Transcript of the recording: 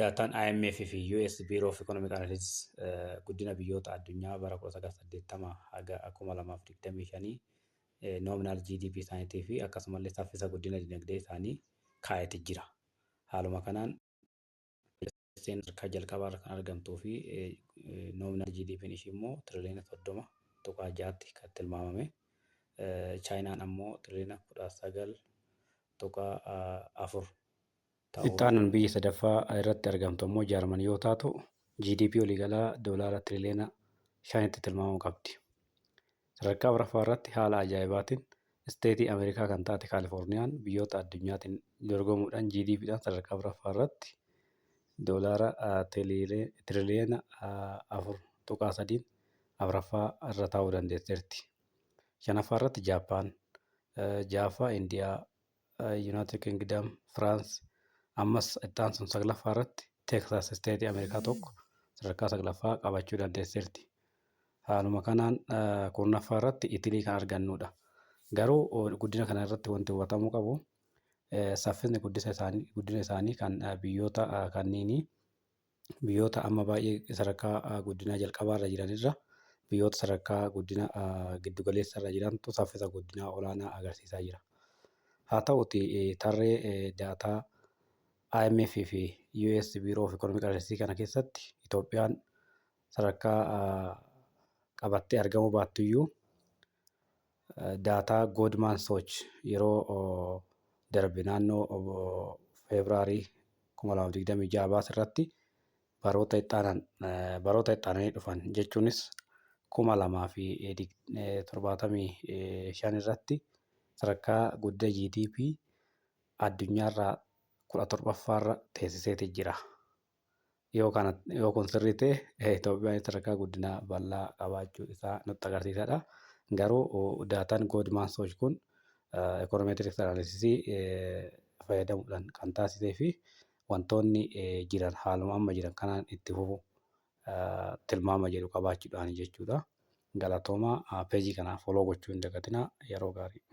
Daataan IMF fi US Bureau of Economic Analysis guddina biyyoota addunyaa bara 1980 haga 2025 nominal GDP isaaniitii fi akkasumallee saffisa guddina dinagdee isaanii kaa'eeti jira. Haaluma kanaan sadarkaa jalqabaa kan argamtuu fi nominal GDP ishii immoo tiriliyoona 30.6tti kan tilmaamame. Chaayinaan ammoo tiriliyoona 19.4 Ittaanuun biyya sadaffaa irratti argamtu immoo Jaarmanii yoo taatu GDP waliigalaa doolaara tiriliyoona 5tti tilmaamamuu qabdi. Sadarkaa afuraffaa irratti haala ajaa'ibaatiin isteetii Ameerikaa kan taate Kaalifoorniyaan biyyoota addunyaatiin dorgomuudhaan GDPdhaan sadarkaa afuraffaa irratti doolaara tiriliyoona 4.3 afuraffaa irra taa'uu dandeesseerti. Shanaffaa irratti Jaappaan, Jaaffaa Indiyaa, Yuunaayitid Kingdom, Firaans, ammas ittaan sun saglaffaa irratti Teeksaas isteetii Ameerikaa tokko sadarkaa saglaffaa qabachuu dandeesseerti. Haaluma kanaan kurnaffaa irratti Itilii kan argannudha. Garuu guddina kana irratti wanti hubatamuu qabu saffisni guddina isaanii kan biyyoota kanniinii biyyoota amma baay'ee sadarkaa guddinaa jalqabaa irra jiranirra biyyoota sadarkaa guddina giddugaleessa irra jirantu saffisa guddinaa olaanaa agarsiisaa jira. Haa ta'uti tarree daataa IMF fi US Bureau of Economic Analysis kana keessatti Itoophiyaan sadarkaa qabattee argamuu baattuyyuu daataa Goldman Sachs yeroo darbe naannoo Febraarii 2026 baasirratti baroota ittaananii dhufan jechuunis 2075 irratti sadarkaa guddina GDP addunyaarraa 17ffaarra teessiseeti jira. Yoo kun sirrii ta'e Itoophiyaan sadarkaa guddinaa bal'aa qabaachuu isaa nutti agarsiisadha. Garuu daataan Goldman Sachs kun Econometrics Analysis fayyadamuudhaan kan taasisee fi wantoonni jiran haaluma amma jiran kanaan itti fufu tilmaama jedhu qabaachuudhaan jechuudha. Galatoomaa peejii kanaaf foloo gochuu hin dagatinaa. Yeroo gaarii.